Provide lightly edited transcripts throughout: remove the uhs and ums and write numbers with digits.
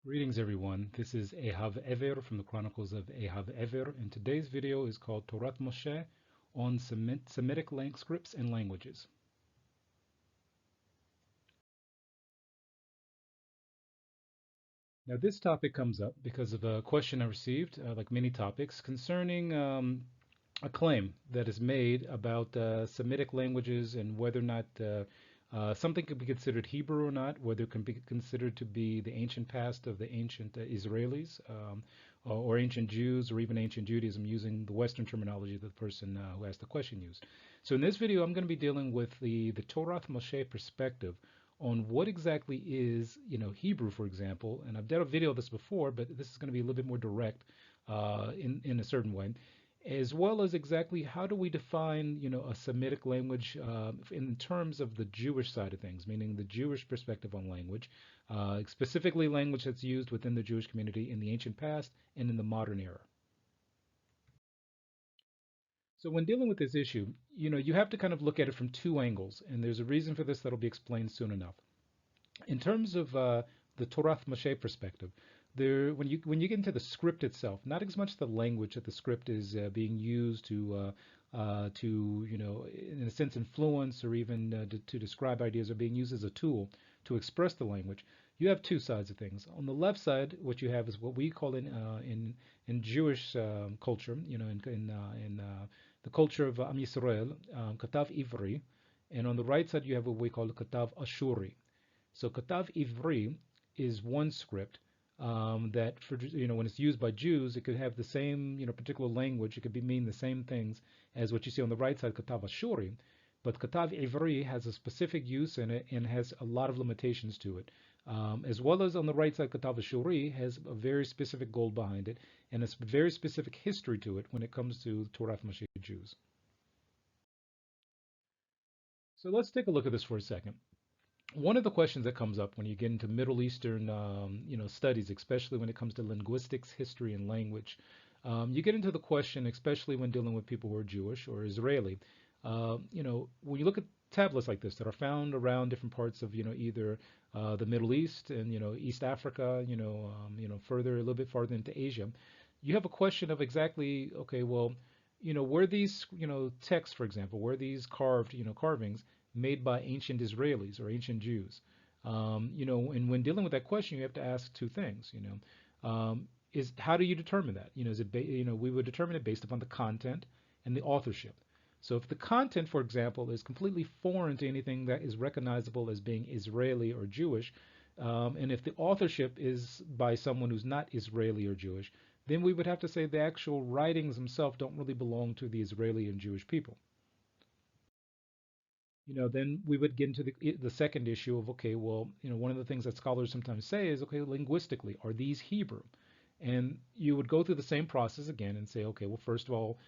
Greetings everyone, this is Ehav Ever from the Chronicles of Ehav Ever, and today's video is called Torath Mosheh on Semitic scripts and languages. Now this topic comes up because of a question I received, like many topics, concerning a claim that is made about Semitic languages and whether or not something could be considered Hebrew or not, whether it can be considered to be the ancient past of the ancient Israelis or ancient Jews or even ancient Judaism, using the Western terminology that the person who asked the question used. So in this video, I'm going to be dealing with the Torath Mosheh perspective on what exactly is, Hebrew, for example. And I've done a video of this before, but this is going to be a little bit more direct in a certain way, as well as exactly how do we define, a Semitic language in terms of the Jewish side of things, meaning the Jewish perspective on language, specifically language that's used within the Jewish community in the ancient past and in the modern era. So when dealing with this issue, you have to kind of look at it from two angles, and there's a reason for this that'll be explained soon enough. In terms of the Torath Mosheh perspective, when you get into the script itself, not as much the language that the script is being used to in a sense influence or even to describe ideas, are being used as a tool to express the language. You have two sides of things. On the left side, what you have is what we call in Jewish culture, in the culture of Am Yisrael, Katav Ivri, and on the right side you have what we call Katav Ashuri. So Katav Ivri is one script that, for when it's used by Jews, it could have the same particular language. It could mean the same things as what you see on the right side, Katav Ashuri. But Katav Ivri has a specific use in it and has a lot of limitations to it. As well as on the right side, Katav Ashuri has a very specific goal behind it and a very specific history to it when it comes to Torath Mosheh Jews. So let's take a look at this for a second. One of the questions that comes up when you get into Middle Eastern, studies, especially when it comes to linguistics, history, and language, you get into the question, especially when dealing with people who are Jewish or Israeli. When you look at tablets like this that are found around different parts of, either the Middle East and East Africa, further a little bit farther into Asia, you have a question of exactly, okay, well, were these, texts, for example, were these carvings made by ancient Israelis or ancient Jews? And when dealing with that question, you have to ask two things. Is how do you determine that? Is it we would determine it based upon the content and the authorship. So if the content, for example, is completely foreign to anything that is recognizable as being Israeli or Jewish, and if the authorship is by someone who's not Israeli or Jewish, then we would have to say the actual writings themselves don't really belong to the Israeli and Jewish people. Then we would get into the second issue of, okay, well, one of the things that scholars sometimes say is, okay, linguistically, are these Hebrew? And you would go through the same process again and say, okay, well, first of all,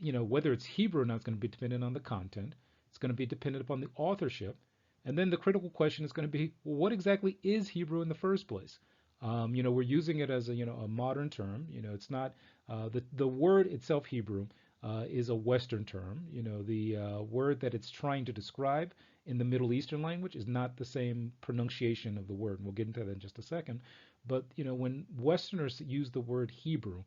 whether it's Hebrew or not is going to be dependent on the content. It's going to be dependent upon the authorship. And then the critical question is going to be, well, what exactly is Hebrew in the first place? We're using it as a modern term. It's not the word itself, Hebrew, is a Western term. The word that it's trying to describe in the Middle Eastern language is not the same pronunciation of the word. And we'll get into that in just a second. But when Westerners use the word Hebrew,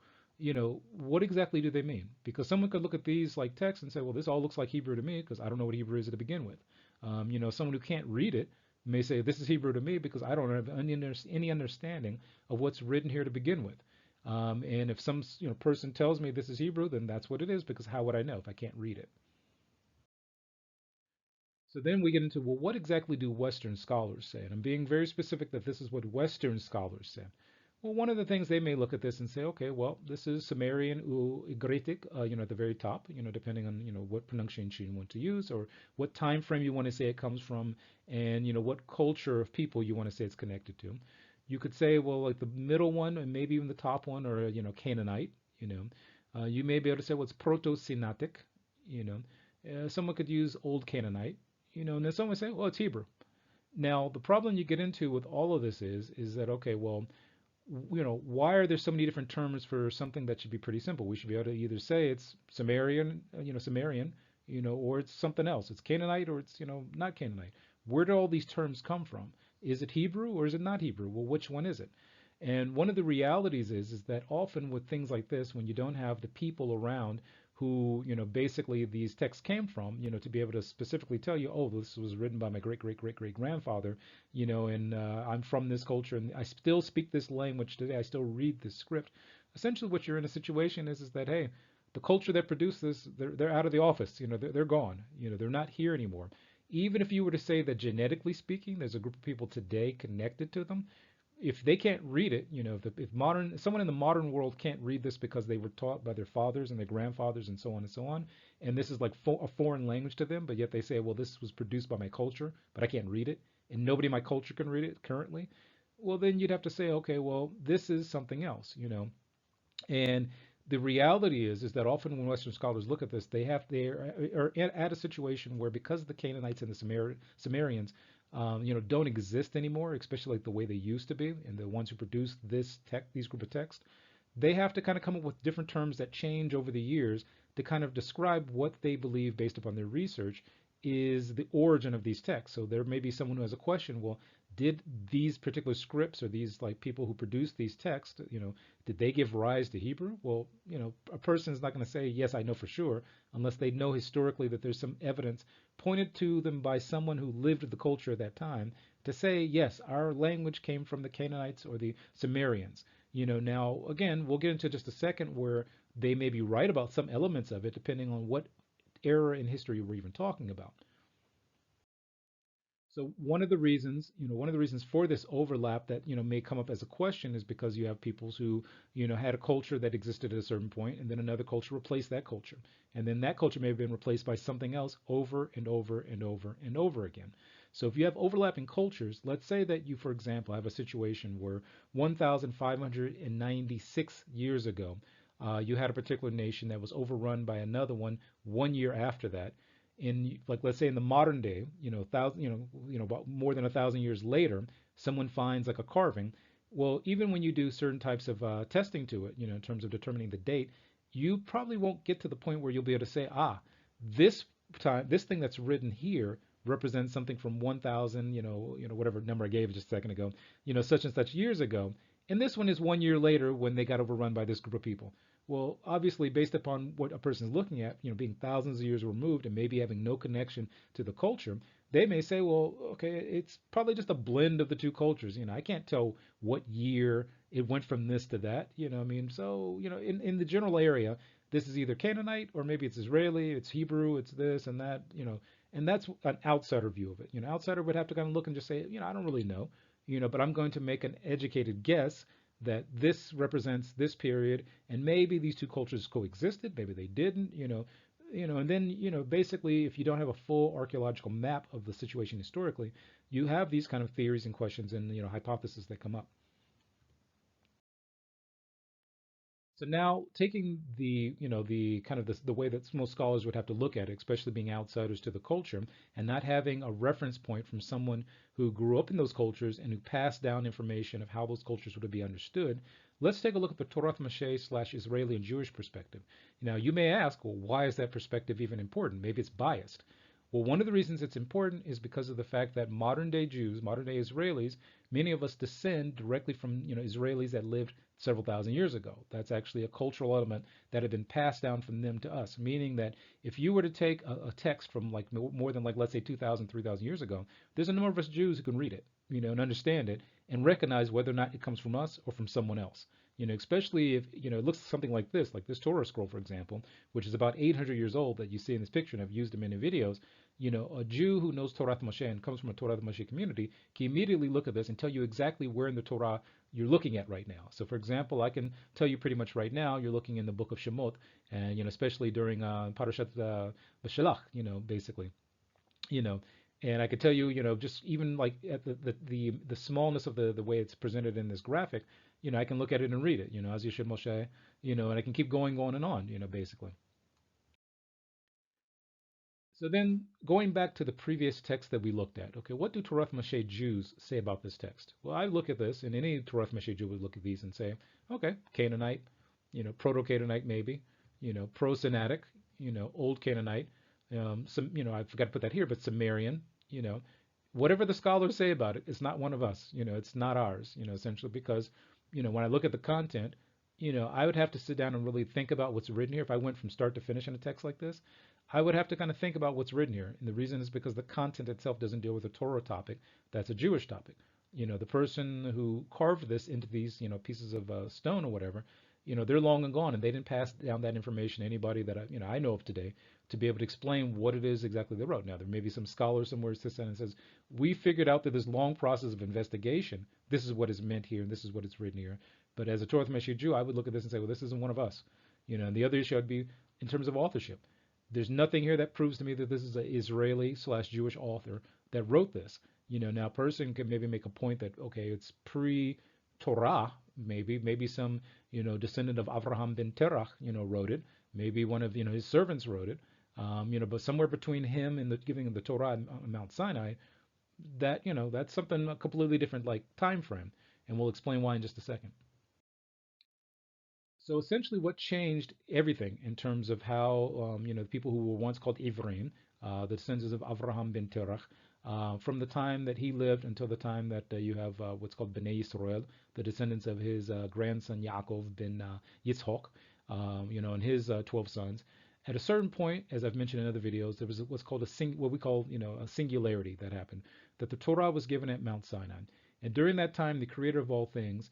what exactly do they mean? Because someone could look at these like texts and say, well, this all looks like Hebrew to me because I don't know what Hebrew is to begin with. Someone who can't read it may say, this is Hebrew to me because I don't have any understanding of what's written here to begin with. And if some person tells me this is Hebrew, then that's what it is, because how would I know if I can't read it? So then we get into, well, what exactly do Western scholars say? And I'm being very specific that this is what Western scholars say. Well, one of the things they may look at this and say, okay, well, this is Sumerian or Ugaritic, at the very top, depending on, what pronunciation you want to use or what time frame you want to say it comes from, and, what culture of people you want to say it's connected to. You could say, well, like the middle one and maybe even the top one are, Canaanite, you may be able to say, well, it's Proto-Semitic, someone could use Old Canaanite, and then someone would say, well, it's Hebrew. Now, the problem you get into with all of this is that, okay, well, why are there so many different terms for something that should be pretty simple? We should be able to either say it's Sumerian, or it's something else. It's Canaanite or it's, not Canaanite. Where do all these terms come from? Is it Hebrew or is it not Hebrew? Well, which one is it? And one of the realities is that often with things like this, when you don't have the people around who, basically these texts came from, to be able to specifically tell you, oh, this was written by my great great great great grandfather, and I'm from this culture and I still speak this language today. I still read this script. Essentially, what you're in a situation is that, hey, the culture that produced this, they're out of the office. They're gone. They're not here anymore. Even if you were to say that genetically speaking, there's a group of people today connected to them, if they can't read it, if someone in the modern world can't read this because they were taught by their fathers and their grandfathers and so on and so on, and this is like a foreign language to them, but yet they say, well, this was produced by my culture, but I can't read it, and nobody in my culture can read it currently, well, then you'd have to say, okay, well, this is something else. And the reality is that often when Western scholars look at this, are at a situation where because the Canaanites and the Sumerians, don't exist anymore, especially like the way they used to be, and the ones who produced these group of texts, they have to kind of come up with different terms that change over the years to kind of describe what they believe based upon their research is the origin of these texts. So there may be someone who has a question, well, did these particular scripts or these like people who produced these texts, did they give rise to Hebrew? Well, a person is not going to say, yes, I know for sure, unless they know historically that there's some evidence pointed to them by someone who lived the culture at that time to say, yes, our language came from the Canaanites or the Sumerians. Now, again, we'll get into just a second where they may be right about some elements of it, depending on what era in history we're even talking about. So one of the reasons for this overlap that, may come up as a question is because you have peoples who, had a culture that existed at a certain point, and then another culture replaced that culture. And then that culture may have been replaced by something else over and over and over and over again. So if you have overlapping cultures, let's say that you, for example, have a situation where 1,596 years ago, you had a particular nation that was overrun by another one year after that, in like let's say in the modern day, about more than 1,000 years later, someone finds like a carving. Well, even when you do certain types of testing to it, in terms of determining the date, you probably won't get to the point where you'll be able to say, this this thing that's written here represents something from 1,000, whatever number I gave just a second ago, such and such years ago, and this one is 1 year later when they got overrun by this group of people. Well, obviously, based upon what a person is looking at, being thousands of years removed and maybe having no connection to the culture, they may say, well, okay, it's probably just a blend of the two cultures. I can't tell what year it went from this to that. I mean, so, in the general area, this is either Canaanite or maybe it's Israeli, it's Hebrew, it's this and that, and that's an outsider view of it. Outsider would have to kind of look and just say, I don't really know, but I'm going to make an educated guess that this represents this period, and maybe these two cultures coexisted, maybe they didn't, and then, basically, if you don't have a full archaeological map of the situation historically, you have these kind of theories and questions and, hypotheses that come up. So now taking the kind of the way that most scholars would have to look at it, especially being outsiders to the culture, and not having a reference point from someone who grew up in those cultures and who passed down information of how those cultures would be understood, let's take a look at the Torath Mosheh / Israeli and Jewish perspective. Now, you may ask, well, why is that perspective even important? Maybe it's biased. Well, one of the reasons it's important is because of the fact that modern day Jews, modern day Israelis, many of us descend directly from Israelis that lived several thousand years ago. That's actually a cultural element that had been passed down from them to us, meaning that if you were to take a text from like more than like let's say 2,000, 3,000 years ago, there's a number of us Jews who can read it, and understand it and recognize whether or not it comes from us or from someone else. Especially if it looks something like this Torah scroll, for example, which is about 800 years old that you see in this picture, and I've used them in the videos. A Jew who knows Torath Mosheh and comes from a Torath Mosheh community can immediately look at this and tell you exactly where in the Torah you're looking at right now. So, for example, I can tell you pretty much right now you're looking in the book of Shemot, and especially during Parashat Beshalach, basically, you know, and I could tell you, just even like at the smallness of the way it's presented in this graphic, I can look at it and read it, as you should, Moshe, and I can keep going on and on, basically. So then going back to the previous text that we looked at, okay, what do Torath Mosheh Jews say about this text? Well, I look at this, and any Torath Mosheh Jew would look at these and say, okay, Canaanite, Proto-Canaanite maybe, Pro-Semitic, Old Canaanite, some, I forgot to put that here, but Sumerian, whatever the scholars say about it, it's not one of us, it's not ours, essentially because, when I look at the content, I would have to sit down and really think about what's written here. If I went from start to finish in a text like this, I would have to kind of think about what's written here. And the reason is because the content itself doesn't deal with a Torah topic. That's a Jewish topic. The person who carved this into these, pieces of stone or whatever, they're long and gone, and they didn't pass down that information to anybody that I know of today to be able to explain what it is exactly they wrote. Now, there may be some scholar somewhere who sits down and says, we figured out that this long process of investigation, this is what is meant here, and this is what is written here. But as a Torath Mosheh Jew, I would look at this and say, well, this isn't one of us. And the other issue would be in terms of authorship. There's nothing here that proves to me that this is an Israeli/Jewish author that wrote this. Now a person can maybe make a point that, okay, it's pre-Torah, maybe some, descendant of Avraham ben Terach, wrote it. Maybe one of, his servants wrote it. But somewhere between him and the giving of the Torah on Mount Sinai, that's something a completely different like time frame. And we'll explain why in just a second. So essentially, what changed everything in terms of how the people who were once called Ivrim, the descendants of Avraham ben Terach, from the time that he lived until the time that you have what's called Bnei Yisrael, the descendants of his grandson Yaakov ben Yitzhak, and his 12 sons. At a certain point, as I've mentioned in other videos, there was what's called what we call a singularity that happened, that the Torah was given at Mount Sinai. And during that time, the creator of all things,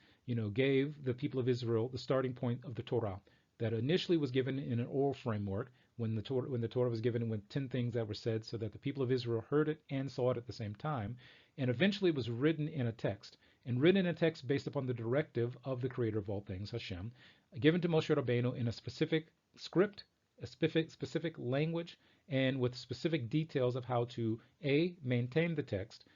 gave the people of Israel the starting point of the Torah that initially was given in an oral framework when the Torah was given with 10 things that were said so that the people of Israel heard it and saw it at the same time, and eventually was written in a text, and written in a text based upon the directive of the creator of all things, Hashem, given to Moshe Rabbeinu in a specific script, a specific language, and with specific details of how to A, maintain the text,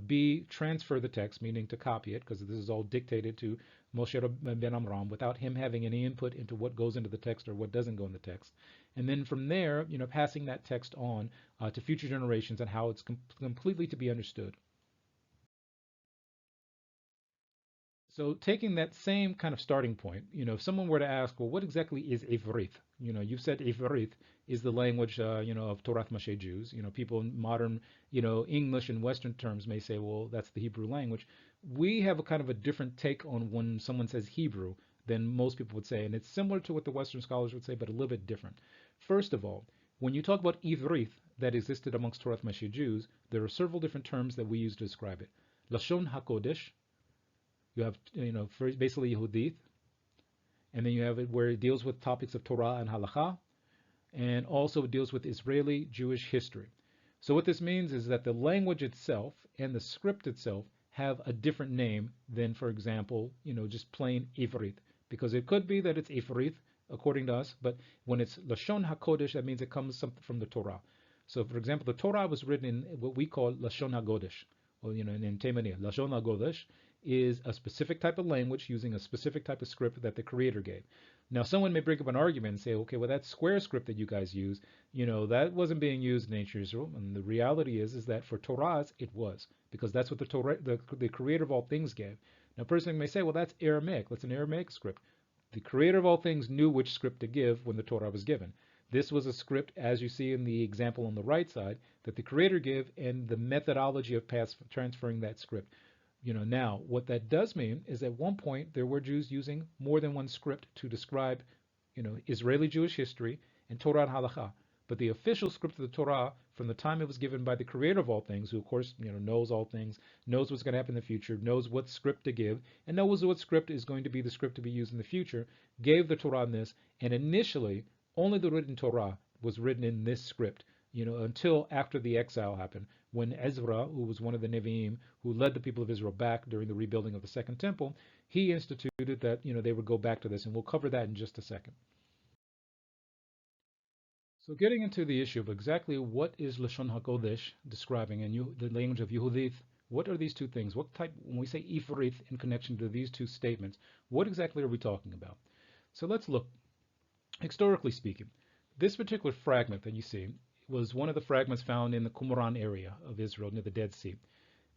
B, transfer the text, meaning to copy it, because this is all dictated to Moshe ben Amram without him having any input into what goes into the text or what doesn't go in the text. And then from there, passing that text on to future generations and how it's completely to be understood. So taking that same kind of starting point, if someone were to ask, well, what exactly is Ivrith? You've said Ivrith is the language, of Torath Mosheh Jews. People in modern, English and Western terms may say, well, that's the Hebrew language. We have a kind of a different take on when someone says Hebrew than most people would say, and it's similar to what the Western scholars would say, but a little bit different. First of all, when you talk about Ivrith that existed amongst Torath Mosheh Jews, there are several different terms that we use to describe it. Lashon HaKodesh. You have, basically Yehudith, and then you have it where it deals with topics of Torah and Halakha, and also it deals with Israeli Jewish history. So what this means is that the language itself and the script itself have a different name than, for example, just plain Ivrith, because it could be that it's Ivrith according to us, but when it's Lashon HaKodesh, that means it comes from the Torah. So, for example, the Torah was written in what we call Lashon HaGodesh, or in Temani, Lashon HaGodesh is a specific type of language using a specific type of script that the creator gave. Now, someone may bring up an argument and say, okay, well, that square script that you guys use, that wasn't being used in ancient Israel. And the reality is that for Torahs, it was, because that's what the creator of all things gave. Now, a person may say, well, that's Aramaic. That's an Aramaic script. The creator of all things knew which script to give when the Torah was given. This was a script, as you see in the example on the right side, that the creator gave and the methodology of transferring that script. Now, what that does mean is at one point there were Jews using more than one script to describe, Israeli Jewish history and Torah and Halakha. But the official script of the Torah, from the time it was given by the creator of all things, who of course, knows all things, knows what's going to happen in the future, knows what script to give, and knows what script is going to be the script to be used in the future, gave the Torah in this, and initially, only the written Torah was written in this script, until after the exile happened, when Ezra, who was one of the Nevi'im, who led the people of Israel back during the rebuilding of the Second Temple, he instituted that, they would go back to this, and we'll cover that in just a second. So getting into the issue of exactly what is Lashon HaKodesh describing, and the language of Yehudith, what are these two things? What type, when we say Ivrith in connection to these two statements, what exactly are we talking about? So let's look, historically speaking, this particular fragment that you see was one of the fragments found in the Qumran area of Israel near the Dead Sea.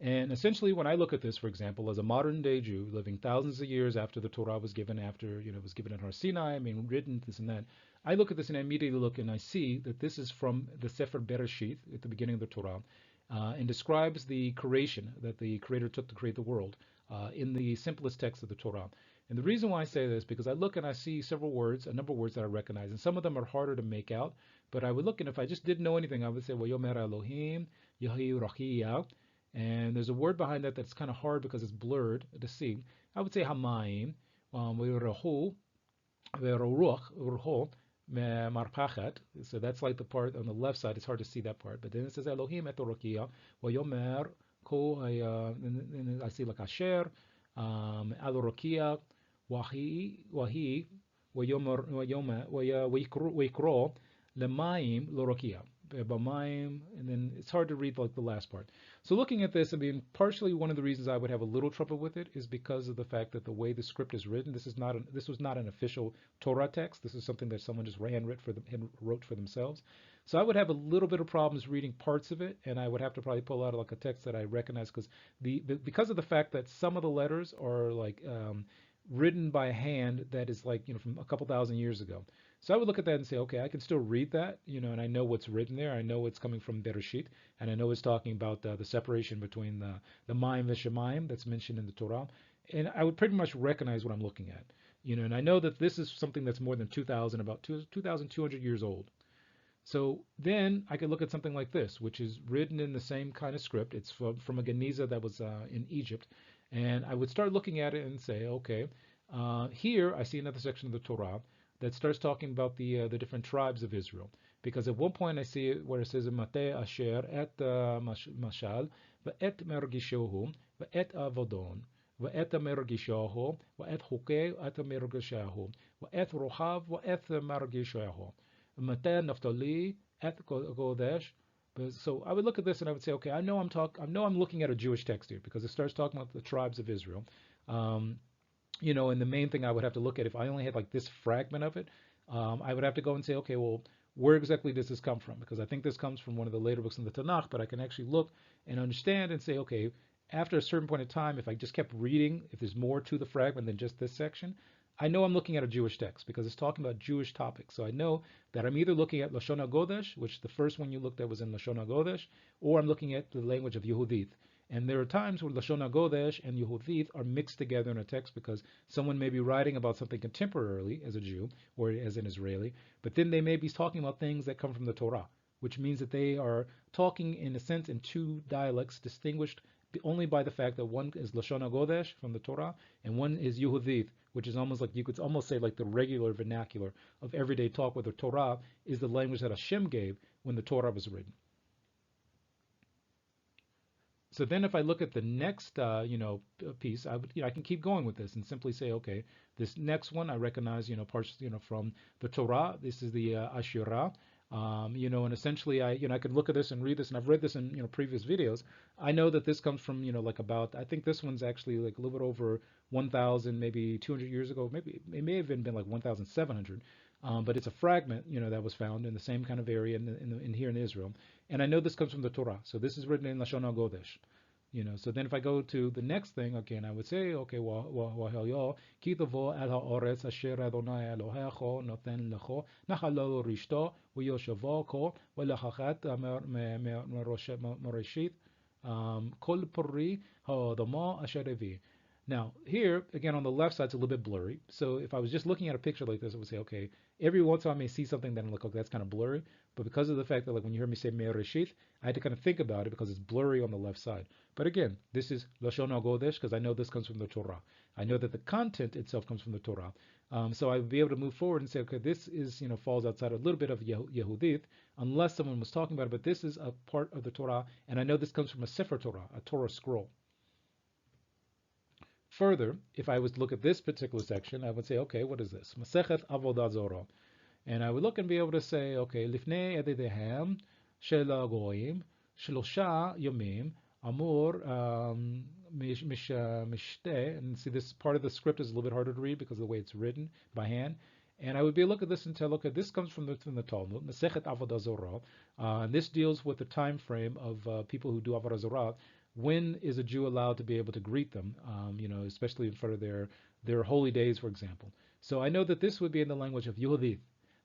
And essentially, when I look at this, for example, as a modern day Jew living thousands of years after the Torah was given, after it was given at Har Sinai, written, this and that, I look at this and I immediately look and I see that this is from the Sefer Bereshit at the beginning of the Torah, and describes the creation that the Creator took to create the world in the simplest text of the Torah. And the reason why I say this is because I look and I see several words, a number of words that I recognize, and some of them are harder to make out. But I would look, and if I just didn't know anything, I would say, well, Yomer Elohim, Yahi Rachiyah. And there's a word behind that that's kind of hard because it's blurred to see. I would say Hamayim, Ve'Rahu, Ve'Ruach, Marpachat. So that's like the part on the left side. It's hard to see that part. But then it says Elohim et Rachiyah, Yomer, and I see like Asher, Al-Rachiyah, Wahi, Wayikro, Lemaim, Lorokia. Bamaim, and then it's hard to read like the last part. So looking at this, I mean, partially one of the reasons I would have a little trouble with it is because of the fact that the way the script is written, this was not an official Torah text. This is something that someone just wrote for themselves. So I would have a little bit of problems reading parts of it, and I would have to probably pull out like a text that I recognize because of the fact that some of the letters are like written by hand that is like from a couple thousand years ago. So I would look at that and say, okay, I can still read that, and I know what's written there. I know it's coming from Bereshit, and I know it's talking about the separation between the Mayim Veshemayim that's mentioned in the Torah, and I would pretty much recognize what I'm looking at, and I know that this is something that's more than 2,200 years old. So then I could look at something like this, which is written in the same kind of script. It's from a Geniza that was in Egypt, and I would start looking at it and say, okay, here I see another section of the Torah that starts talking about the different tribes of Israel. Because at one point I see it where it says Mate Asher et Mashal ve'et Mergishohu ve'et Avodon ve'et Mergishohu ve'et Hukei et Mergishohu ve'et Rohav ve'et Mergishohu Mate Naphtali et Kodesh. So I would look at this and I would say, okay, I know I'm looking at a Jewish text here because it starts talking about the tribes of Israel. And the main thing I would have to look at if I only had like this fragment of it, I would have to go and say, okay, well, where exactly does this come from? Because I think this comes from one of the later books in the Tanakh, but I can actually look and understand and say, okay, after a certain point in time, if I just kept reading, if there's more to the fragment than just this section, I know I'm looking at a Jewish text because it's talking about Jewish topics. So I know that I'm either looking at Lashon HaGodesh, which the first one you looked at was in Lashon HaGodesh, or I'm looking at the language of Yehudit. And there are times where Lashon HaGodesh and Yehudit are mixed together in a text because someone may be writing about something contemporarily as a Jew or as an Israeli, but then they may be talking about things that come from the Torah, which means that they are talking in a sense in two dialects distinguished only by the fact that one is Lashon HaGodesh from the Torah and one is Yehudit, which is almost like, you could almost say like the regular vernacular of everyday talk, where the Torah is the language that Hashem gave when the Torah was written. So then if I look at the next, piece, I can keep going with this and simply say, okay, this next one I recognize, parts, from the Torah. This is the Ashirah, and essentially I could look at this and read this, and I've read this in, previous videos. I know that this comes from, like about, I think this one's actually like a little bit over 1,000, maybe 200 years ago. Maybe it may have even been like 1,700. But it's a fragment, that was found in the same kind of area in here in Israel. And I know this comes from the Torah. So this is written in Lashon HaGodesh. So then if I go to the next thing, okay, and I would say, okay, ki tavo al ha'oretz asher Adonai Elohecho noten lecho nachalo rishto v'yoshavo ko v'lachachat mereshit kol pori ha'odamo asher evi. Now, here, again, on the left side, it's a little bit blurry. So if I was just looking at a picture like this, I would say, okay, every once in a while I may see something that I'm like, okay, that's kind of blurry. But because of the fact that, like, when you hear me say Mereshit, I had to kind of think about it because it's blurry on the left side. But again, this is Lashon HaGodesh because I know this comes from the Torah. I know that the content itself comes from the Torah. So I would be able to move forward and say, okay, this is, falls outside a little bit of Yehudit, unless someone was talking about it. But this is a part of the Torah, and I know this comes from a Sefer Torah, a Torah scroll. Further, if I was to look at this particular section, I would say, okay, what is this? Masechet Avodah Zorah. And I would look and be able to say, okay, Lifnei Edidehem Shel Goyim Shlosha Yomim Amur Mishteh. And see, this part of the script is a little bit harder to read because of the way it's written by hand. And I would be able to look at this and tell, okay, this comes from the Talmud, Masechet Avodah Zorah. And this deals with the time frame of people who do Avodah Zorah. When is a Jew allowed to be able to greet them, especially in front of their holy days, for example? So I know that this would be in the language of Yehudit.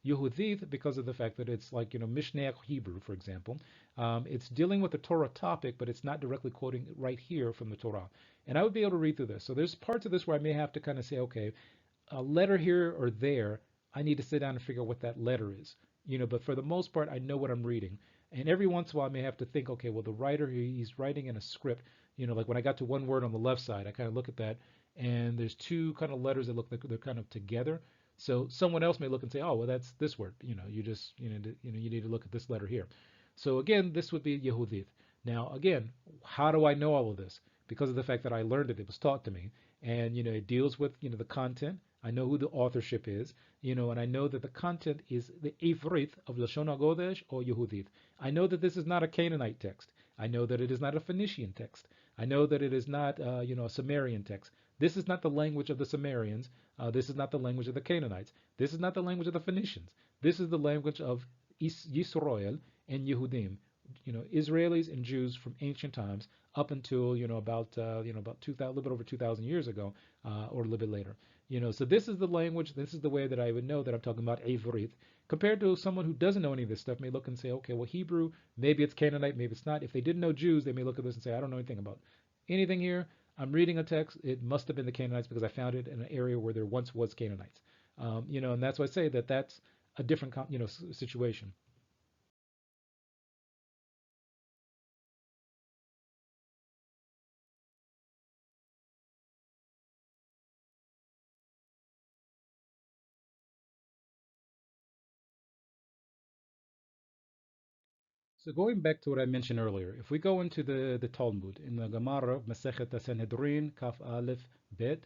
Yehudith, because of the fact that it's like, Mishneh Hebrew, for example. It's dealing with the Torah topic, but it's not directly quoting right here from the Torah. And I would be able to read through this. So there's parts of this where I may have to kind of say, okay, a letter here or there, I need to sit down and figure out what that letter is. But for the most part, I know what I'm reading. And every once in a while, I may have to think, okay, well, the writer, he's writing in a script. Like when I got to one word on the left side, I kind of look at that, and there's two kind of letters that look like they're kind of together. So someone else may look and say, oh, well, that's this word. You need to look at this letter here. So again, this would be Yehudith. Now, again, how do I know all of this? Because of the fact that I learned it, it was taught to me, and it deals with the content. I know who the authorship is, and I know that the content is the Ivrith of Lashon HaGodesh or Yehudith. I know that this is not a Canaanite text. I know that it is not a Phoenician text. I know that it is not, a Samaritan text. This is not the language of the Sumerians. This is not the language of the Canaanites. This is not the language of the Phoenicians. This is the language of Yisrael and Yehudim, Israelis and Jews from ancient times up until about 2000, a little bit over 2,000 years ago, or a little bit later. So this is the language. This is the way that I would know that I'm talking about Ivrith. Compared to someone who doesn't know any of this stuff, may look and say, okay, well, Hebrew, maybe it's Canaanite, maybe it's not. If they didn't know Jews, they may look at this and say, I don't know anything about anything here. I'm reading a text. It must have been the Canaanites because I found it in an area where there once was Canaanites. And that's why I say that that's a different, situation. So going back to what I mentioned earlier, if we go into the Talmud in the Gemara Masechet Sanhedrin Kaf Aleph Bet,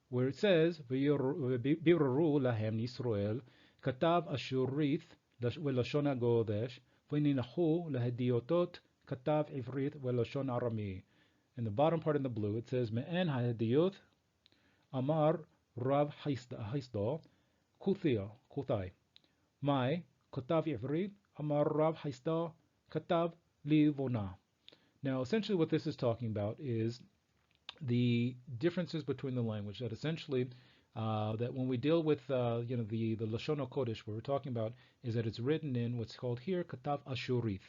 where it says Biruru lahem Yisrael katav Ashurith velashon hagodesh v'ninahu lahediotot katav Ivrit velashon Arami. In the bottom part in the blue, it says Me'en hahediot Amar Rav Haisda Kuthai Mai katav Ivrit Amar Rav Haisda Katav Livona. Now, essentially, what this is talking about is the differences between the language. That essentially, that when we deal with the Lashon HaKodesh, what we're talking about is that it's written in what's called here Katav Ashurith.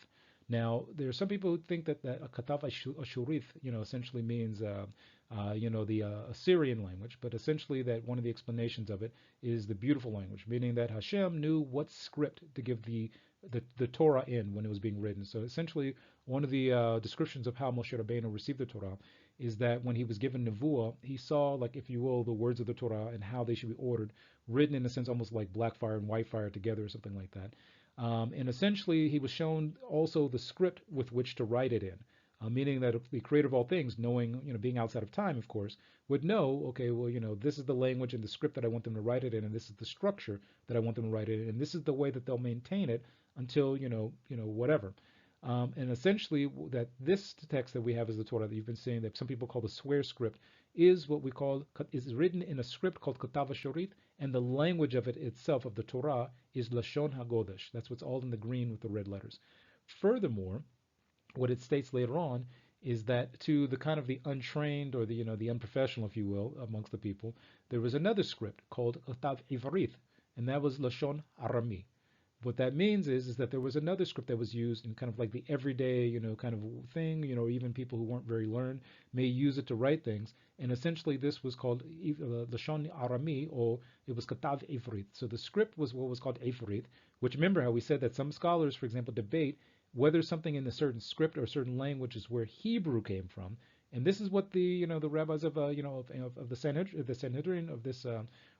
Now, there are some people who think that Katav Ashurith, essentially means the Assyrian language, but essentially that one of the explanations of it is the beautiful language, meaning that Hashem knew what script to give the Torah in when it was being written. So essentially, one of the descriptions of how Moshe Rabbeinu received the Torah is that when he was given Nevuah, he saw, like, if you will, the words of the Torah and how they should be ordered, written in a sense almost like black fire and white fire together or something like that. And essentially, he was shown also the script with which to write it in. Meaning that the creator of all things, knowing, being outside of time, of course, would know, okay, well, this is the language and the script that I want them to write it in, and this is the structure that I want them to write it in, and this is the way that they'll maintain it until, whatever. And essentially, that this text that we have as the Torah that you've been saying that some people call the swear script is what we call, is written in a script called Katav Shorit, and the language of it itself, of the Torah, is Lashon HaGodesh. That's what's all in the green with the red letters. Furthermore, what it states later on is that to the kind of the untrained or the unprofessional, if you will, amongst the people, there was another script called Katav Ivrith, and that was Lashon Arami. What that means is that there was another script that was used in kind of like the everyday, kind of thing, even people who weren't very learned may use it to write things. And essentially this was called Lashon Arami, or it was Katav Ivrith. So the script was what was called Ivrith, which, remember how we said that some scholars, for example, debate whether something in a certain script or a certain language is where Hebrew came from. And this is what the rabbis of the Sanhedrin of this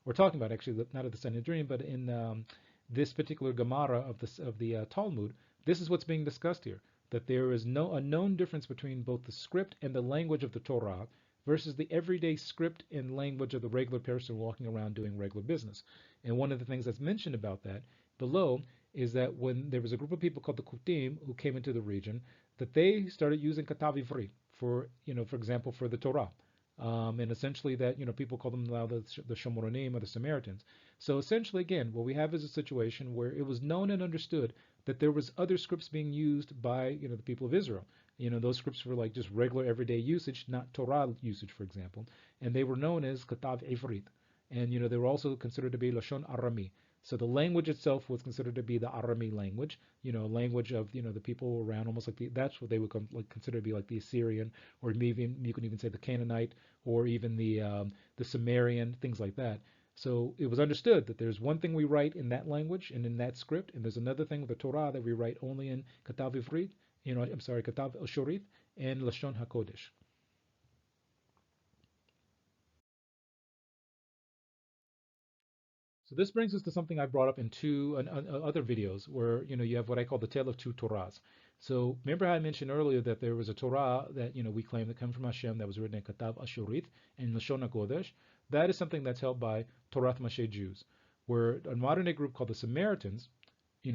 we're talking about, actually, not of the Sanhedrin, but in this particular Gemara of the Talmud. This is what's being discussed here, that there is a known difference between both the script and the language of the Torah versus the everyday script and language of the regular person walking around doing regular business. And one of the things that's mentioned about that below is that when there was a group of people called the Kutim who came into the region, that they started using Katav Ivri for example, for the Torah. And essentially that, people call them now the Shomronim or the Samaritans. So essentially, again, what we have is a situation where it was known and understood that there was other scripts being used by, the people of Israel. Those scripts were like just regular everyday usage, not Torah usage, for example. And they were known as Katav Ivrit. And, they were also considered to be Lashon Arami. So the language itself was considered to be the Arami language, a language of the people around, almost like that's what they would consider to be like the Assyrian, or maybe you can even say the Canaanite, or even the Sumerian, things like that. So it was understood that there's one thing we write in that language and in that script, and there's another thing, the Torah, that we write only in Katav Ivrith, Katav Ashurith and Lashon HaKodesh. So this brings us to something I brought up in two other videos, where you have what I call the Tale of Two Torahs. So remember how I mentioned earlier that there was a Torah that we claim that come from Hashem that was written in Katav Ashurith and Lashon HaKodesh. That is something that's held by Torath Mosheh Jews, where a modern day group called the Samaritans,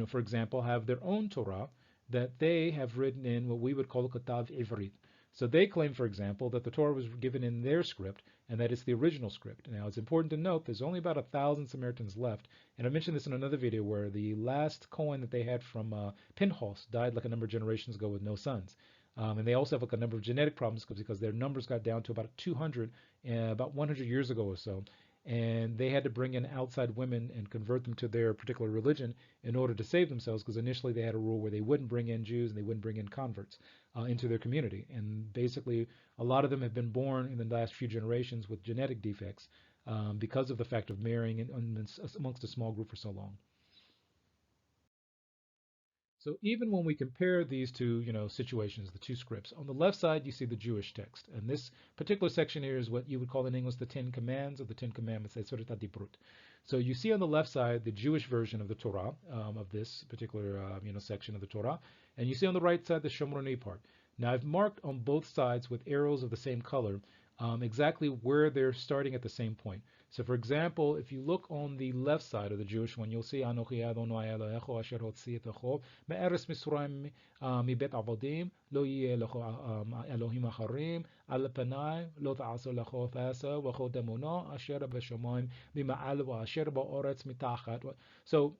for example, have their own Torah that they have written in what we would call Katav Ivrith. So they claim, for example, that the Torah was given in their script and that it's the original script. Now, it's important to note there's only about 1,000 Samaritans left. And I mentioned this in another video where the last Cohen that they had from Pinchas died like a number of generations ago with no sons. And they also have like a number of genetic problems because their numbers got down to about 200, about 100 years ago or so. And they had to bring in outside women and convert them to their particular religion in order to save themselves, because initially they had a rule where they wouldn't bring in Jews and they wouldn't bring in converts into their community. And basically, a lot of them have been born in the last few generations with genetic defects because of the fact of marrying amongst a small group for so long. So even when we compare these two, situations, the two scripts, on the left side you see the Jewish text, and this particular section here is what you would call in English the Ten Commands or the Ten Commandments. So you see on the left side the Jewish version of the Torah, of this particular section of the Torah, and you see on the right side the Shomroni part. Now I've marked on both sides with arrows of the same color exactly where they're starting at the same point. So for example, if you look on the left side of the Jewish one, you'll see Anochi Adonai Elohecho asher hotziitecho me'eretz Mitzrayim mibet avodim lo yeh lecho Elohim acharim al panai lo ta'aso lecho thasa v'cho demono asher b'shamayim mima'al v'asher ba'oretz mitachat. So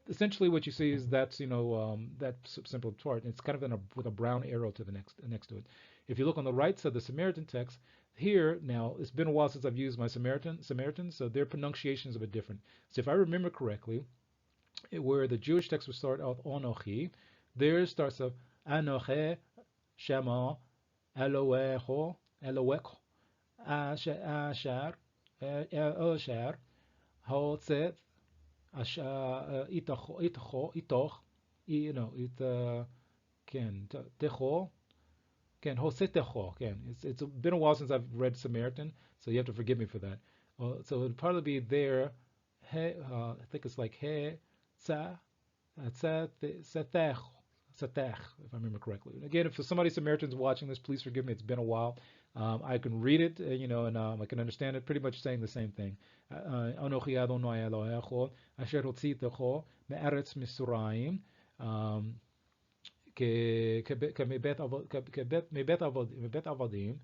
essentially what you see is that simple part. It's kind of with a brown arrow to the next to it. If you look on the right side, the Samaritan text, here now, it's been a while since I've used my Samaritans, so their pronunciation is a bit different. So if I remember correctly, where the Jewish text would start out Anochi, theirs starts off Anoche Shema Elohecho Asher Hotzet Itoch Techo. Ken, Hosetecho. Ken, it's been a while since I've read Samaritan, so you have to forgive me for that. So it'd probably be there. I think it's like he, sa, setech, if I remember correctly. Again, if somebody Samaritan's watching this, please forgive me. It's been a while. I can read it, and I can understand it. Pretty much saying the same thing. Anochi Adonai Elohecho asher hotzitecho me'eretz Mitzrayim. מבית עבדים,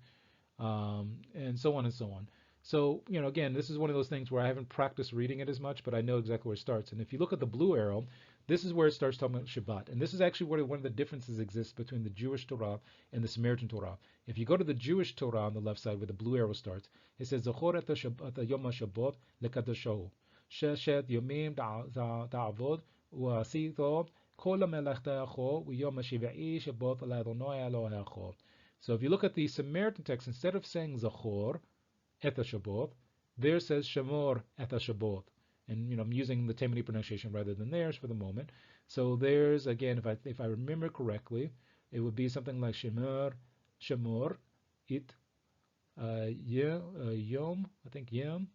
and so on and so on. So, again, this is one of those things where I haven't practiced reading it as much, but I know exactly where it starts. And if you look at the blue arrow, this is where it starts talking about Shabbat. And this is actually where one of the differences exists between the Jewish Torah and the Samaritan Torah. If you go to the Jewish Torah on the left side where the blue arrow starts, it says, Zachor et Yom HaShabbat lekadosho. Sheshet Yomim ta'avod u'asito so if you look at the Samaritan text, instead of saying Zachor et Shabbat, there says Shamor et Shabbat. And I'm using the Taimani pronunciation rather than theirs for the moment. So there's, again, if I remember correctly, it would be something like Shamor it Yom, I think Yom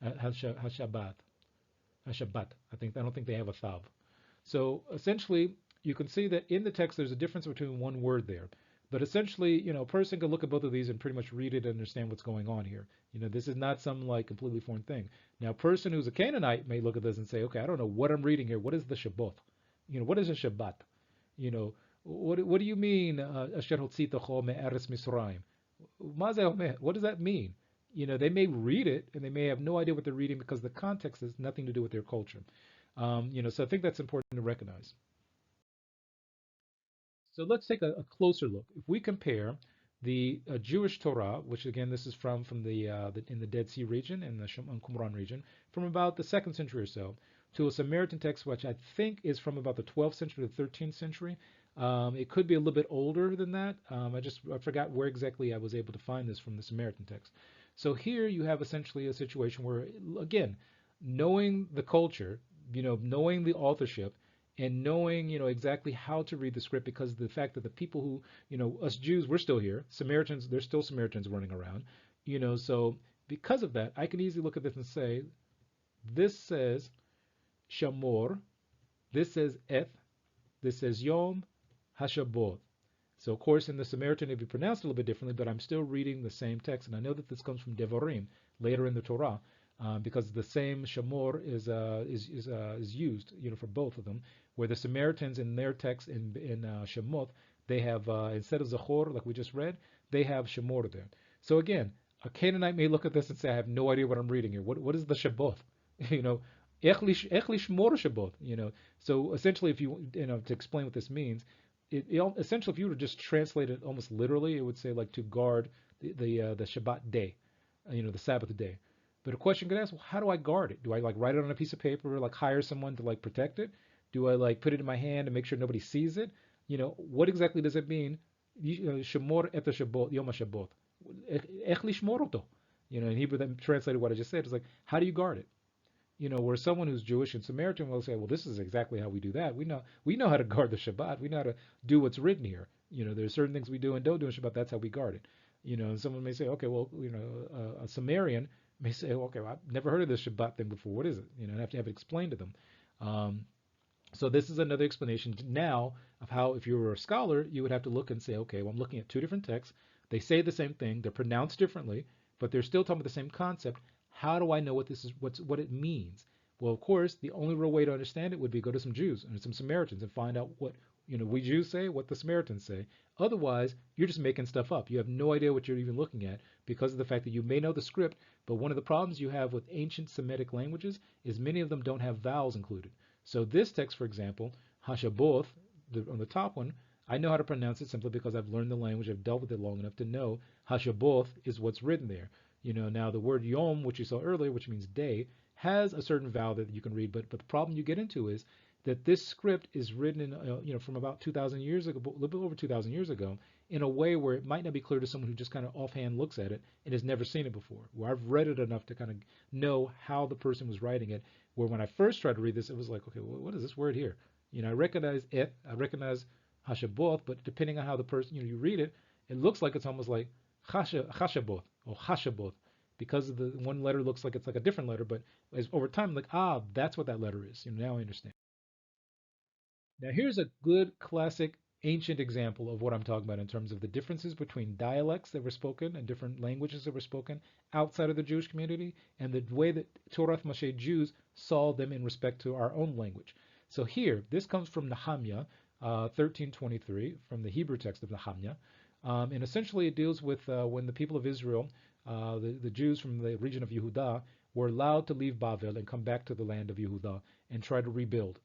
Hashabbat. I don't think they have a Thav. So essentially, you can see that in the text there's a difference between one word there. But essentially, a person can look at both of these and pretty much read it and understand what's going on here. This is not some completely foreign thing. Now, a person who's a Canaanite may look at this and say, okay, I don't know what I'm reading here. What is the Shabbat? What is a Shabbat? What do you mean, Asher hotzitecho me'eretz Mitzrayim? What does that mean? They may read it and they may have no idea what they're reading because the context has nothing to do with their culture. So I think that's important to recognize. So let's take a closer look. If we compare The Jewish Torah, which again this is from the in the Dead Sea region in the Qumran region, from about the 2nd century or so, to a Samaritan text which I think is from about the 12th century to the 13th century. It could be a little bit older than that. I forgot where exactly I was able to find this from the Samaritan text. So here you have essentially a situation where, again, knowing the culture, knowing the authorship, and knowing, exactly how to read the script, because of the fact that the people who, us Jews, we're still here. Samaritans, there's still Samaritans running around, so because of that, I can easily look at this and say, this says Shamor, this says Eth, this says Yom HaShabbat. So of course in the Samaritan it be pronounced a little bit differently, but I'm still reading the same text, and I know that this comes from Devarim later in the Torah, because the same Shamor is used, for both of them. Where the Samaritans in their text in Shemot, they have instead of Zachor like we just read, they have Shamor there. So again, a Canaanite may look at this and say, I have no idea what I'm reading here. What is the Shabbat? Echli Shmor Shabbat. So essentially, if you to explain what this means, essentially if you were to just translate it almost literally, it would say like to guard the Shabbat day, the Sabbath day. But a question could ask, well, how do I guard it? Do I like write it on a piece of paper, or like hire someone to like protect it? Do I like put it in my hand and make sure nobody sees it? What exactly does it mean? Shemor et Shabbat, Yom HaShabbat. Ech lishmor oto. In Hebrew, that translated what I just said is like, how do you guard it? Where someone who's Jewish and Samaritan will say, well, this is exactly how we do that. We know how to guard the Shabbat. We know how to do what's written here. There's certain things we do and don't do in Shabbat. That's how we guard it. And someone may say, okay, well, a Samaritan may say, okay, well, I've never heard of this Shabbat thing before. What is it? I have to have it explained to them. So this is another explanation now of how, if you were a scholar, you would have to look and say, okay, well, I'm looking at two different texts. They say the same thing. They're pronounced differently, but they're still talking about the same concept. How do I know what this is? What it means? Well, of course, the only real way to understand it would be go to some Jews and some Samaritans and find out what we Jews say, what the Samaritans say. Otherwise, you're just making stuff up. You have no idea what you're even looking at because of the fact that you may know the script, but one of the problems you have with ancient Semitic languages is many of them don't have vowels included. So this text, for example, Hashaboth, on the top one, I know how to pronounce it simply because I've learned the language. I've dealt with it long enough to know Hashaboth is what's written there. Now the word Yom, which you saw earlier, which means day, has a certain vowel that you can read, but the problem you get into is that this script is written in, from about 2,000 years ago, a little bit over 2,000 years ago, in a way where it might not be clear to someone who just kind of offhand looks at it and has never seen it before. Where I've read it enough to kind of know how the person was writing it. Where when I first tried to read this, it was like, okay, well, what is this word here? I recognize it, I recognize Hashaboth, but depending on how the person, you read it, it looks like it's almost like Chashaboth or Hashaboth, because of the one letter looks like it's like a different letter, but as over time, like, that's what that letter is. Now I understand. Now here's a good classic ancient example of what I'm talking about in terms of the differences between dialects that were spoken and different languages that were spoken outside of the Jewish community, and the way that Torath Mosheh Jews saw them in respect to our own language. So here, this comes from Nehemiah 13:23, from the Hebrew text of Nehemiah, and essentially it deals with when the people of Israel, the Jews from the region of Yehudah, were allowed to leave Bavel and come back to the land of Yehudah and try to rebuild.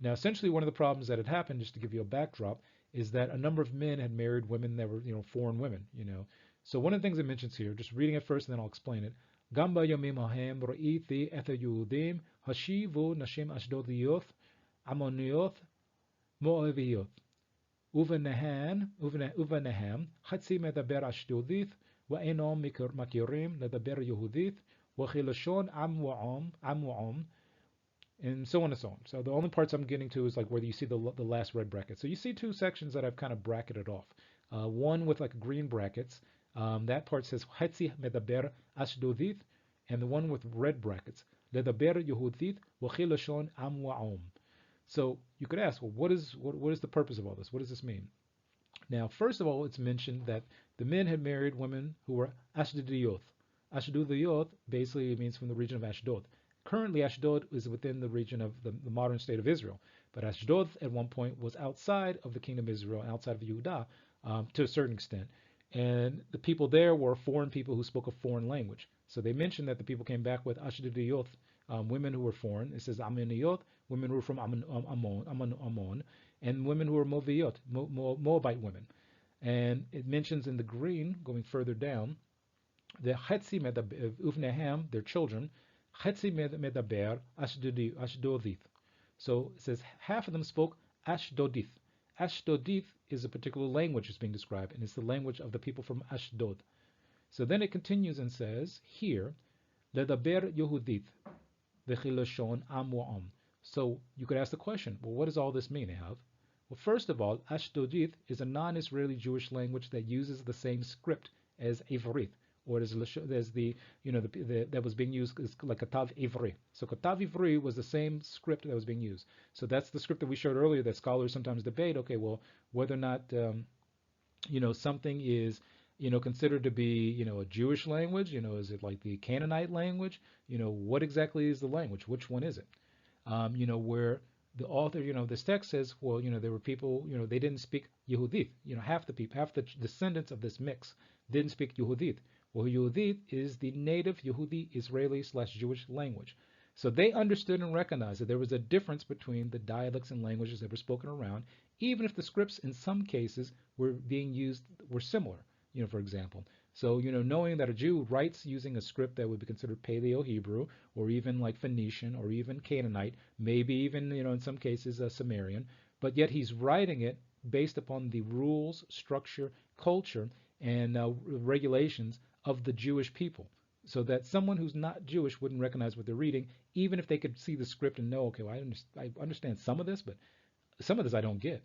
Now, essentially, one of the problems that had happened, just to give you a backdrop, is that a number of men had married women that were, foreign women. So one of the things it mentions here, just reading it first, and then I'll explain it. Gamba yomim hahem ro'iti et Yehudim hashivu nashim ashdodiyot amoniyot moaviyot uvenehem chatzi medaber ashdodith ואינם מכירים לדבר יהודית וכלשון עם ועם and so on and so on. So the only parts I'm getting to is like where you see the last red bracket. So you see two sections that I've kind of bracketed off. One with like green brackets. That part says Hatzi medaber ashdodith, and the one with red brackets ledaber yehudit v'chilashon am wa'om. So you could ask, well, what is the purpose of all this? What does this mean? Now, first of all, it's mentioned that the men had married women who were Ashdodiyot. Ashdodiyot basically means from the region of Ashdod. Currently, Ashdod is within the region of the modern state of Israel, but Ashdod at one point was outside of the kingdom of Israel, outside of Yehudah, to a certain extent. And the people there were foreign people who spoke a foreign language. So they mentioned that the people came back with Ashdodiyot, women who were foreign. It says Ammoniyot, women who were from Ammon, and women who were Moabite women. And it mentions in the green, going further down, the Chetzi Uvnehem, their children, Chetzi Medaber Ashdodith. So it says half of them spoke Ashdodith. Ashdodith is a particular language that's being described, and it's the language of the people from Ashdod. So then it continues and says here, Ledaber Yehudith, V'chiloshon Am Wa'am. So you could ask the question, well, what does all this mean, Ehav? Well, first of all, Ashdodith is a non-Israeli Jewish language that uses the same script as Ivrith, or as the that was being used as like Katav Ivri. So Katav Ivri was the same script that was being used. So that's the script that we showed earlier that scholars sometimes debate. Okay, well, whether or not something is considered to be a Jewish language. Is it like the Canaanite language? What exactly is the language? Which one is it? Where the author, this text says, well, there were people, they didn't speak Yehudit. Half the people, half the descendants of this mix didn't speak Yehudit. Well, Yehudit is the native Yehudi Israeli/Jewish language. So they understood and recognized that there was a difference between the dialects and languages that were spoken around, even if the scripts in some cases were similar, for example. So, knowing that a Jew writes using a script that would be considered Paleo-Hebrew, or even like Phoenician, or even Canaanite, maybe even, in some cases, Samaritan, but yet he's writing it based upon the rules, structure, culture, and regulations of the Jewish people. So that someone who's not Jewish wouldn't recognize what they're reading, even if they could see the script and know, okay, well, I understand some of this, but some of this I don't get.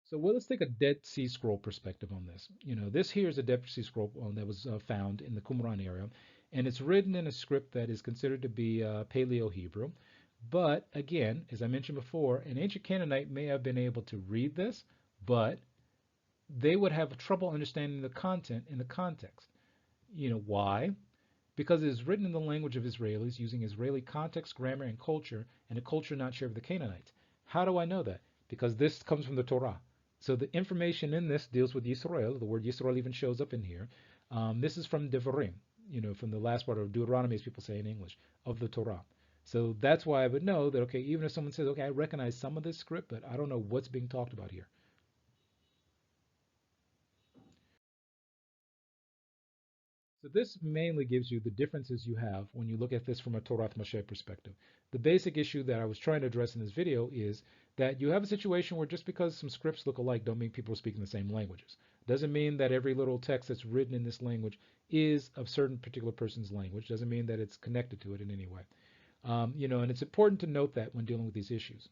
So let's take a Dead Sea Scroll perspective on this. This here is a Dead Sea Scroll that was found in the Qumran area, and it's written in a script that is considered to be Paleo-Hebrew. But again, as I mentioned before, an ancient Canaanite may have been able to read this, but they would have trouble understanding the content in the context. Why? Because it is written in the language of Israelis using Israeli context, grammar, and culture, and a culture not shared with the Canaanites. How do I know that? Because this comes from the Torah. So the information in this deals with Yisrael. The word Yisrael even shows up in here. This is from Devarim, from the last part of Deuteronomy, as people say in English, of the Torah. So that's why I would know that, okay, even if someone says, okay, I recognize some of this script, but I don't know what's being talked about here. So this mainly gives you the differences you have when you look at this from a Torath Mosheh perspective. The basic issue that I was trying to address in this video is that you have a situation where just because some scripts look alike don't mean people are speaking the same languages. Doesn't mean that every little text that's written in this language is of certain particular person's language. Doesn't mean that it's connected to it in any way. And it's important to note that when dealing with these issues.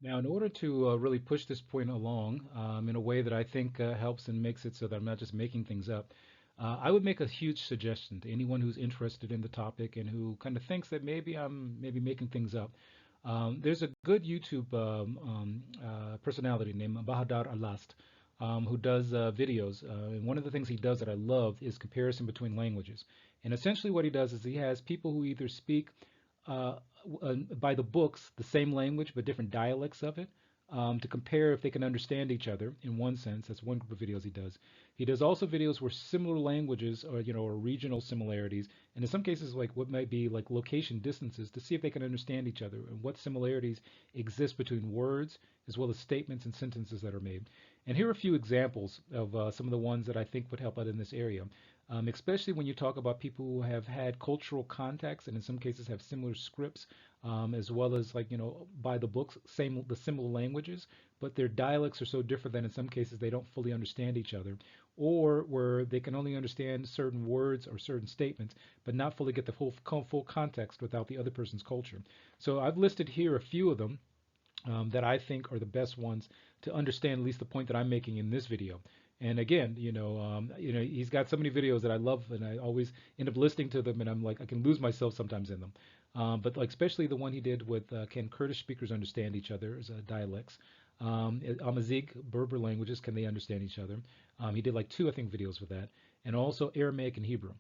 Now, in order to really push this point along in a way that I think helps and makes it so that I'm not just making things up, I would make a huge suggestion to anyone who's interested in the topic and who kind of thinks that maybe I'm maybe making things up. There's a good YouTube personality named Bahadar Alast who does videos. And one of the things he does that I love is comparison between languages. And essentially what he does is he has people who either speak uh, by the books the same language but different dialects of it to compare if they can understand each other in one sense. That's one group of videos he does. He does also videos where similar languages or regional similarities, and in some cases like what might be like location distances to see if they can understand each other and what similarities exist between words as well as statements and sentences that are made. And here are a few examples of some of the ones that I think would help out in this area. Especially when you talk about people who have had cultural contacts and in some cases have similar scripts, as well as like, by the books, the similar languages, but their dialects are so different that in some cases they don't fully understand each other, or where they can only understand certain words or certain statements, but not fully get the full context without the other person's culture. So I've listed here a few of them that I think are the best ones to understand at least the point that I'm making in this video. And again, he's got so many videos that I love, and I always end up listening to them, and I'm like, I can lose myself sometimes in them. But like especially the one he did with can Kurdish speakers understand each other's dialects? Amazigh, Berber languages, can they understand each other? He did like two, I think, videos with that, and also Aramaic and Hebrew.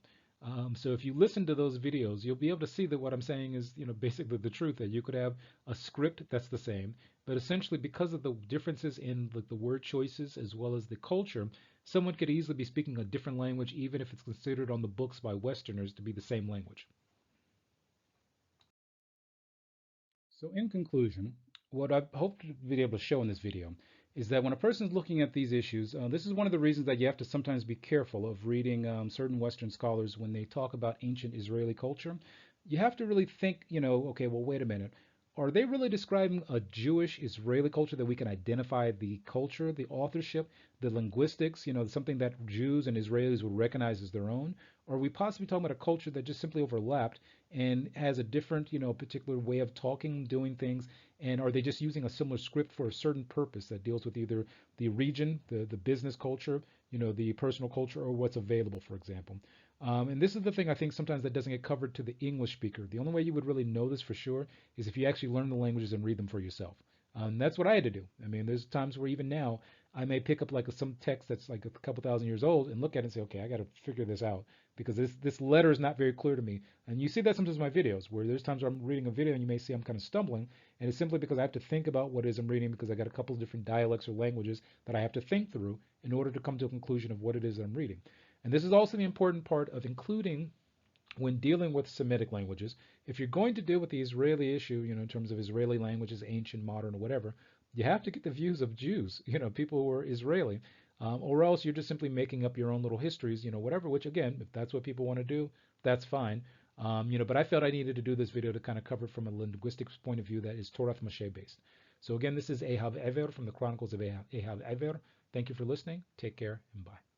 So if you listen to those videos, you'll be able to see that what I'm saying is, basically the truth, that you could have a script that's the same, but essentially because of the differences in the word choices as well as the culture, someone could easily be speaking a different language even if it's considered on the books by Westerners to be the same language. So in conclusion, what I hope to be able to show in this video is that when a person is looking at these issues, this is one of the reasons that you have to sometimes be careful of reading certain Western scholars when they talk about ancient Israeli culture. You have to really think, okay, well, wait a minute. Are they really describing a Jewish Israeli culture that we can identify the culture, the authorship, the linguistics, something that Jews and Israelis would recognize as their own? Or are we possibly talking about a culture that just simply overlapped and has a different, particular way of talking, doing things, and are they just using a similar script for a certain purpose that deals with either the region, the business culture, the personal culture, or what's available, for example? And this is the thing I think sometimes that doesn't get covered to the English speaker. The only way you would really know this for sure is if you actually learn the languages and read them for yourself. That's what I had to do. I mean, there's times where even now I may pick up like some text that's like a couple thousand years old and look at it and say, okay, I got to figure this out because this letter is not very clear to me. And you see that sometimes in my videos where there's times where I'm reading a video and you may see I'm kind of stumbling, and it's simply because I have to think about what it is I'm reading because I got a couple of different dialects or languages that I have to think through in order to come to a conclusion of what it is that I'm reading. And this is also the important part of including when dealing with Semitic languages. If you're going to deal with the Israeli issue, in terms of Israeli languages, ancient, modern, or whatever, you have to get the views of Jews, people who are Israeli, or else you're just simply making up your own little histories, whatever. Which again, if that's what people want to do, that's fine. But I felt I needed to do this video to kind of cover it from a linguistics point of view that is Torath Mosheh based. So again, this is Ehav Ever from the Chronicles of Ehav Ever. Thank you for listening. Take care and bye.